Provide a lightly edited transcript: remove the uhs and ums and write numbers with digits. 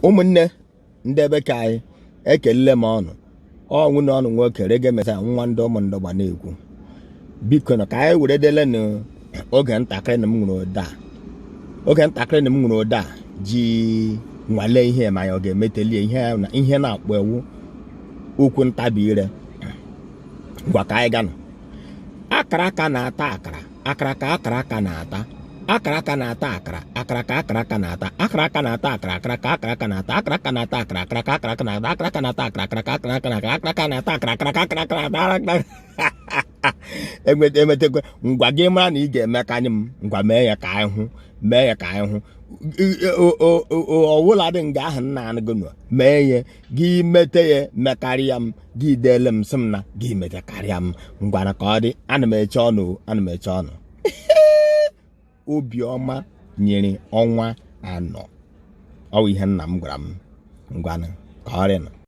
ụmụnne ndị ebe ka anyị ekele m ọnụ ọnwụ na ọnụ nwoke Reggae Messiah nwa ndị ụmụndụ gba na-ekwu biko na ka anyị were dele n'oge ntakịrị na m nwụrụ ụda ji nwale ihe ma ya ọ ga-emetelie ihe na-akpọ ewu okwu ntabi're ngwa ka anyị ganụ. Akara aka na-ata akara na-ata akara na-ata akara na-ata akara na-ata akara na-ata akara na-ata akara na-ata akara emetekwe ngwa gị mara na ị ga-eme ka anyị m ngwa mee ya ka anyị hụ ọwụla dị nga ahụ nna anụgụnụ mee ya gị mete ya mekarịa m gị dele m sị m na gị metekarịa m ngwana ka ọ dị ana m eche ọnụ obiọma nyere ọnwa 4 ọ bụ ihe nna m gwara m ngwana ka ọ rịnụ.